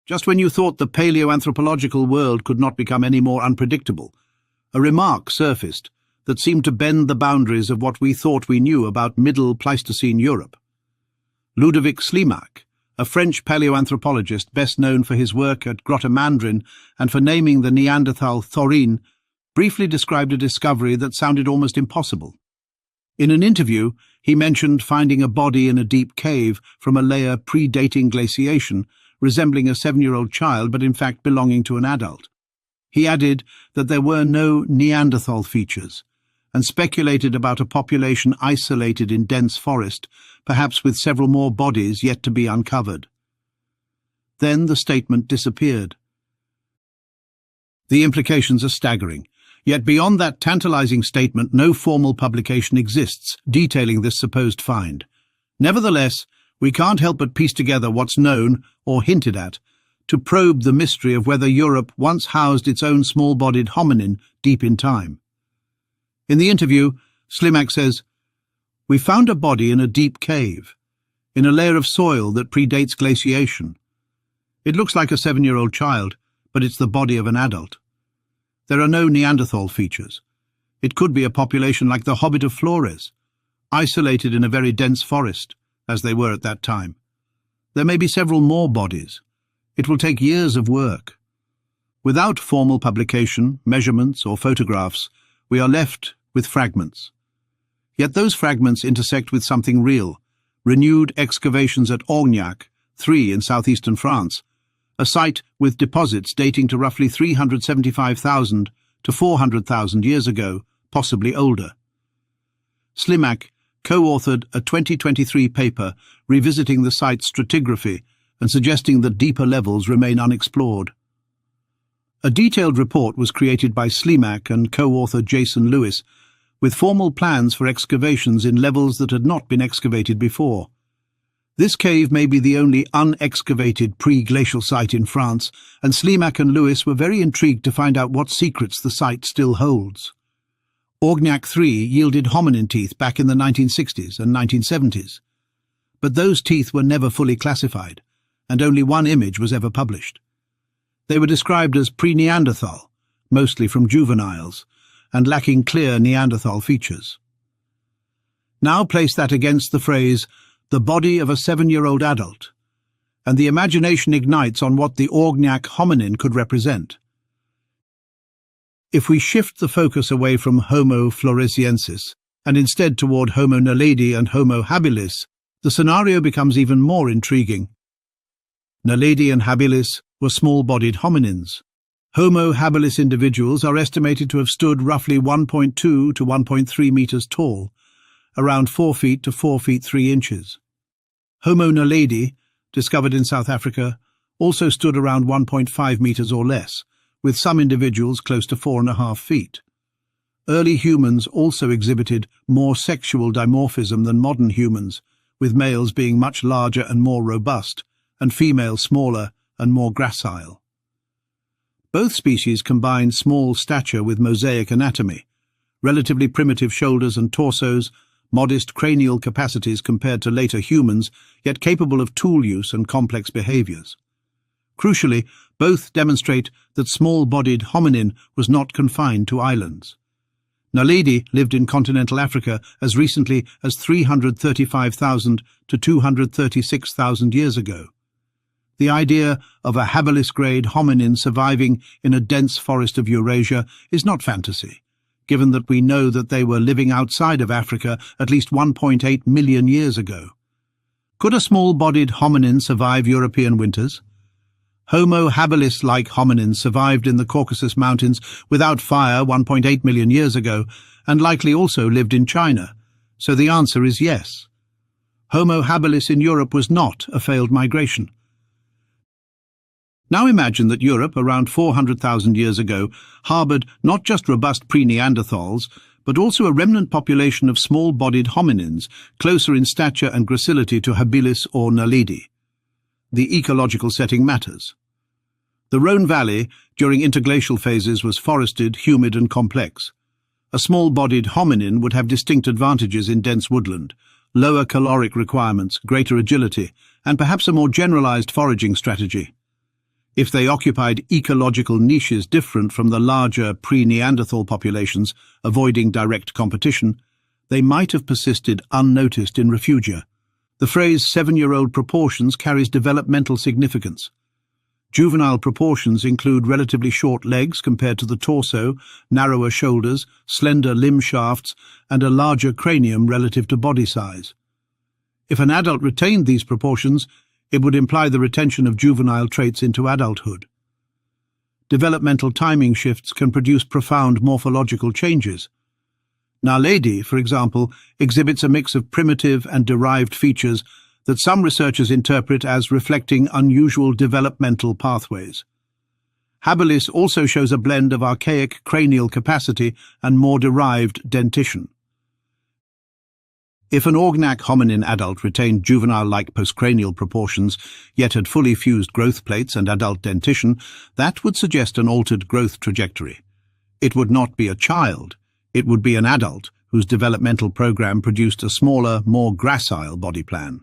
Just when you thought the paleoanthropological world could not become any more unpredictable, a remark surfaced that seemed to bend the boundaries of what we thought we knew about Middle Pleistocene Europe. Ludovic Slimak, a French paleoanthropologist best known for his work at Grotta Mandrin and for naming the Neanderthal Thorin, briefly described a discovery that sounded almost impossible. In an interview, he mentioned finding a body in a deep cave from a layer predating glaciation, resembling a 7-year-old child but in fact belonging to an adult. He added that there were no Neanderthal features, and speculated about a population isolated in dense forest, perhaps with several more bodies yet to be uncovered. Then the statement disappeared. The implications are staggering. Yet beyond that tantalizing statement, no formal publication exists detailing this supposed find. Nevertheless, we can't help but piece together what's known, or hinted at, to probe the mystery of whether Europe once housed its own small-bodied hominin deep in time. In the interview, Slimak says, "We found a body in a deep cave, in a layer of soil that predates glaciation. It looks like a 7-year-old child, but it's the body of an adult. There are no Neanderthal features. It could be a population like the Hobbit of Flores, isolated in a very dense forest, as they were at that time. There may be several more bodies. It will take years of work. Without formal publication, measurements, or photographs, we are left with fragments. Yet those fragments intersect with something real, renewed excavations at Orgnac, 3 in southeastern France, a site with deposits dating to roughly 375,000 to 400,000 years ago, possibly older. Slimak co-authored a 2023 paper revisiting the site's stratigraphy and suggesting that deeper levels remain unexplored. A detailed report was created by Slimak and co-author Jason Lewis, with formal plans for excavations in levels that had not been excavated before. This cave may be the only unexcavated pre-glacial site in France, and Slimak and Lewis were very intrigued to find out what secrets the site still holds. Orgnac 3 yielded hominin teeth back in the 1960s and 1970s. But those teeth were never fully classified, and only one image was ever published. They were described as pre-Neanderthal, mostly from juveniles, and lacking clear Neanderthal features. Now place that against the phrase, "the body of a 7-year-old adult," and the imagination ignites on what the Orgnac hominin could represent. If we shift the focus away from Homo floresiensis and instead toward Homo naledi and Homo habilis, the scenario becomes even more intriguing. Naledi and habilis were small-bodied hominins. Homo habilis individuals are estimated to have stood roughly 1.2 to 1.3 meters tall, around 4 feet to 4 feet 3 inches. Homo naledi, discovered in South Africa, also stood around 1.5 meters or less, with some individuals close to 4.5 feet. Early humans also exhibited more sexual dimorphism than modern humans, with males being much larger and more robust, and females smaller and more gracile. Both species combine small stature with mosaic anatomy, relatively primitive shoulders and torsos, modest cranial capacities compared to later humans, yet capable of tool use and complex behaviors. Crucially, both demonstrate that small-bodied hominin was not confined to islands. Naledi lived in continental Africa as recently as 335,000 to 236,000 years ago. The idea of a habilis-grade hominin surviving in a dense forest of Eurasia is not fantasy, given that we know that they were living outside of Africa at least 1.8 million years ago. Could a small-bodied hominin survive European winters? Homo habilis-like hominins survived in the Caucasus Mountains without fire 1.8 million years ago, and likely also lived in China, so the answer is yes. Homo habilis in Europe was not a failed migration. Now imagine that Europe, around 400,000 years ago, harboured not just robust pre-Neanderthals, but also a remnant population of small-bodied hominins, closer in stature and gracility to habilis or naledi. The ecological setting matters. The Rhone Valley, during interglacial phases, was forested, humid and complex. A small-bodied hominin would have distinct advantages in dense woodland, lower caloric requirements, greater agility, and perhaps a more generalized foraging strategy. If they occupied ecological niches different from the larger pre-Neanderthal populations, avoiding direct competition, they might have persisted unnoticed in refugia. The phrase 7-year-old proportions carries developmental significance. Juvenile proportions include relatively short legs compared to the torso, narrower shoulders, slender limb shafts, and a larger cranium relative to body size. If an adult retained these proportions, it would imply the retention of juvenile traits into adulthood. Developmental timing shifts can produce profound morphological changes. Naledi, for example, exhibits a mix of primitive and derived features that some researchers interpret as reflecting unusual developmental pathways. Habilis also shows a blend of archaic cranial capacity and more derived dentition. If an Orgnac hominin adult retained juvenile-like postcranial proportions, yet had fully fused growth plates and adult dentition, that would suggest an altered growth trajectory. It would not be a child, it would be an adult whose developmental program produced a smaller, more gracile body plan.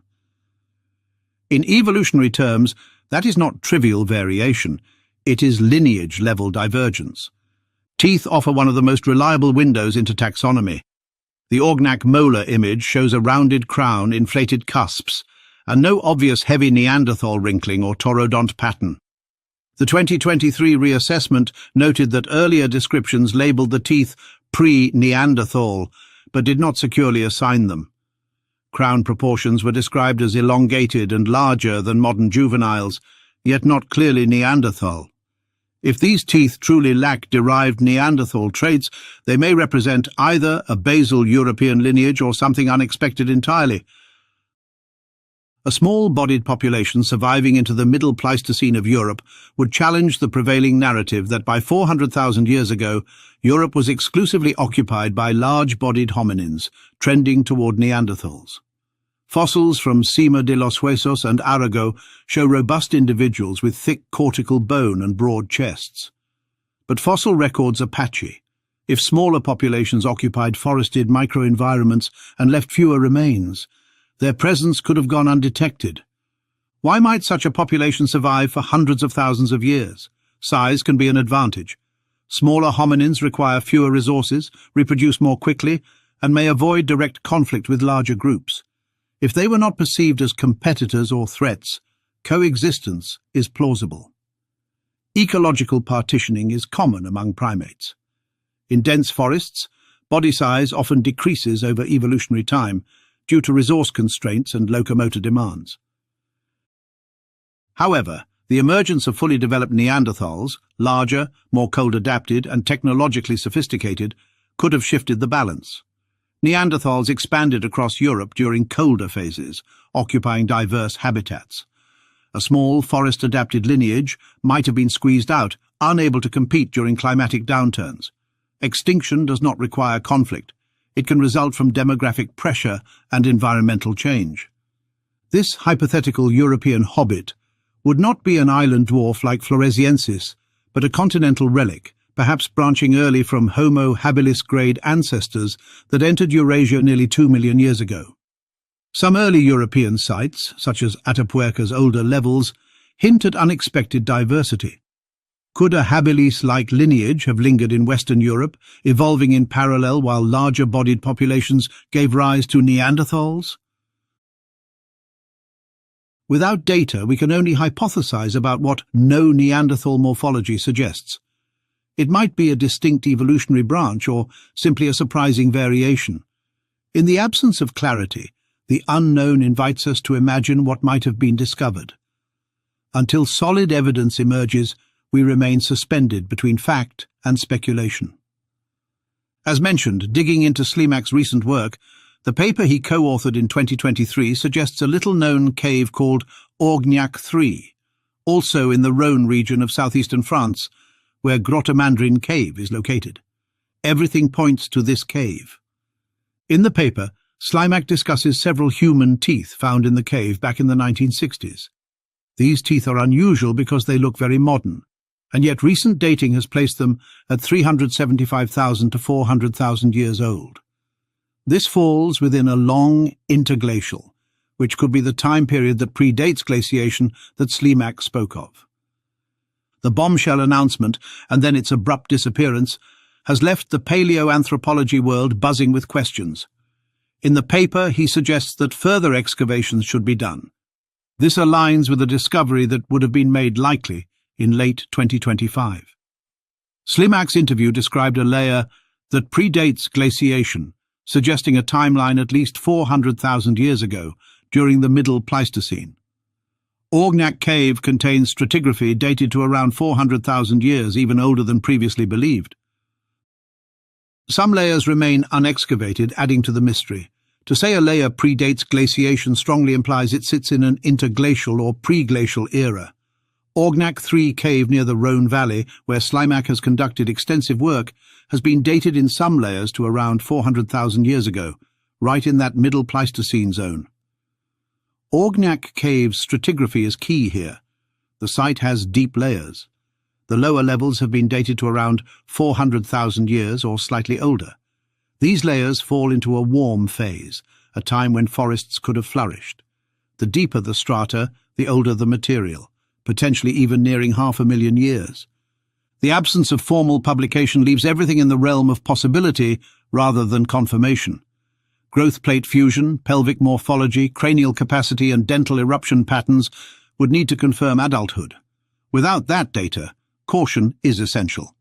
In evolutionary terms, that is not trivial variation, it is lineage-level divergence. Teeth offer one of the most reliable windows into taxonomy. The Orgnac molar image shows a rounded crown, inflated cusps, and no obvious heavy Neanderthal wrinkling or taurodont pattern. The 2023 reassessment noted that earlier descriptions labelled the teeth pre-Neanderthal, but did not securely assign them. Crown proportions were described as elongated and larger than modern juveniles, yet not clearly Neanderthal. If these teeth truly lack derived Neanderthal traits, they may represent either a basal European lineage or something unexpected entirely. A small-bodied population surviving into the Middle Pleistocene of Europe would challenge the prevailing narrative that by 400,000 years ago, Europe was exclusively occupied by large-bodied hominins, trending toward Neanderthals. Fossils from Cima de los Huesos and Arago show robust individuals with thick cortical bone and broad chests. But fossil records are patchy. If smaller populations occupied forested microenvironments and left fewer remains, their presence could have gone undetected. Why might such a population survive for hundreds of thousands of years? Size can be an advantage. Smaller hominins require fewer resources, reproduce more quickly, and may avoid direct conflict with larger groups. If they were not perceived as competitors or threats, coexistence is plausible. Ecological partitioning is common among primates. In dense forests, body size often decreases over evolutionary time due to resource constraints and locomotor demands. However, the emergence of fully developed Neanderthals, larger, more cold-adapted and technologically sophisticated, could have shifted the balance. Neanderthals expanded across Europe during colder phases, occupying diverse habitats. A small, forest-adapted lineage might have been squeezed out, unable to compete during climatic downturns. Extinction does not require conflict. It can result from demographic pressure and environmental change. This hypothetical European hobbit would not be an island dwarf like Floresiensis, but a continental relic, perhaps branching early from Homo habilis-grade ancestors that entered Eurasia nearly 2 million years ago. Some early European sites, such as Atapuerca's older levels, hint at unexpected diversity. Could a habilis-like lineage have lingered in Western Europe, evolving in parallel while larger-bodied populations gave rise to Neanderthals? Without data, we can only hypothesize about what no Neanderthal morphology suggests. It might be a distinct evolutionary branch or simply a surprising variation. In the absence of clarity, the unknown invites us to imagine what might have been discovered. Until solid evidence emerges, we remain suspended between fact and speculation. As mentioned, digging into Slimac's recent work, the paper he co-authored in 2023 suggests a little-known cave called Orgnac III, also in the Rhône region of southeastern France, where Grotte Mandrine Cave is located. Everything points to this cave. In the paper, Slimac discusses several human teeth found in the cave back in the 1960s. These teeth are unusual because they look very modern, and yet recent dating has placed them at 375,000 to 400,000 years old. This falls within a long interglacial, which could be the time period that predates glaciation that Slimac spoke of. The bombshell announcement, and then its abrupt disappearance, has left the paleoanthropology world buzzing with questions. In the paper, he suggests that further excavations should be done. This aligns with a discovery that would have been made likely in late 2025. Slimac's interview described a layer that predates glaciation, suggesting a timeline at least 400,000 years ago, during the Middle Pleistocene. Orgnac Cave contains stratigraphy dated to around 400,000 years, even older than previously believed. Some layers remain unexcavated, adding to the mystery. To say a layer predates glaciation strongly implies it sits in an interglacial or pre-glacial era. Orgnac 3 cave near the Rhone Valley, where Slimak has conducted extensive work, has been dated in some layers to around 400,000 years ago, right in that Middle Pleistocene zone. Orgnac Cave's stratigraphy is key here. The site has deep layers. The lower levels have been dated to around 400,000 years or slightly older. These layers fall into a warm phase, a time when forests could have flourished. The deeper the strata, the older the material, potentially even nearing 500,000 years. The absence of formal publication leaves everything in the realm of possibility rather than confirmation. Growth plate fusion, pelvic morphology, cranial capacity and dental eruption patterns would need to confirm adulthood. Without that data, caution is essential.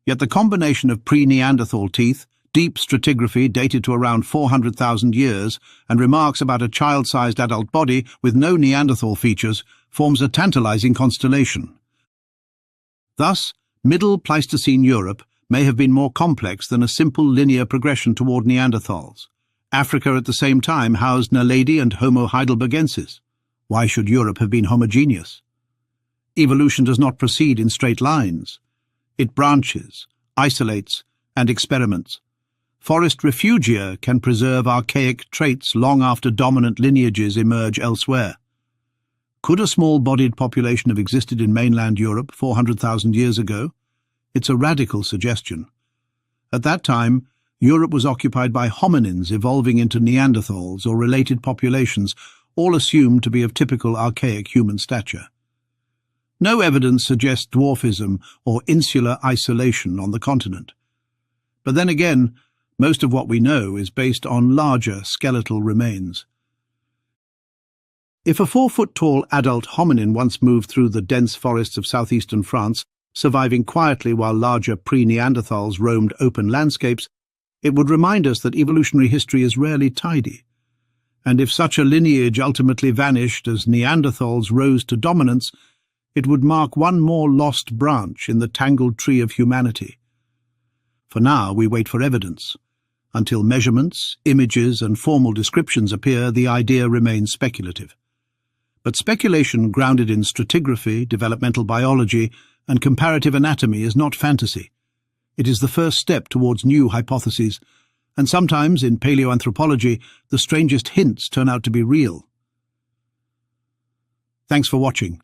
Yet the combination of pre-Neanderthal teeth, deep stratigraphy dated to around 400,000 years, and remarks about a child-sized adult body with no Neanderthal features forms a tantalizing constellation. Thus, Middle Pleistocene Europe may have been more complex than a simple linear progression toward Neanderthals. Africa at the same time housed Naledi and Homo heidelbergensis. Why should Europe have been homogeneous? Evolution does not proceed in straight lines. It branches, isolates, and experiments. Forest refugia can preserve archaic traits long after dominant lineages emerge elsewhere. Could a small-bodied population have existed in mainland Europe 400,000 years ago? It's a radical suggestion. At that time, Europe was occupied by hominins evolving into Neanderthals or related populations, all assumed to be of typical archaic human stature. No evidence suggests dwarfism or insular isolation on the continent. But then again, most of what we know is based on larger skeletal remains. If a 4-foot-tall adult hominin once moved through the dense forests of southeastern France, surviving quietly while larger pre-Neanderthals roamed open landscapes, it would remind us that evolutionary history is rarely tidy. And if such a lineage ultimately vanished as Neanderthals rose to dominance, it would mark one more lost branch in the tangled tree of humanity. For now, we wait for evidence. Until measurements, images, and formal descriptions appear, the idea remains speculative. But speculation grounded in stratigraphy, developmental biology, and comparative anatomy is not fantasy. It is the first step towards new hypotheses, and sometimes, in paleoanthropology, the strangest hints turn out to be real. Thanks for watching.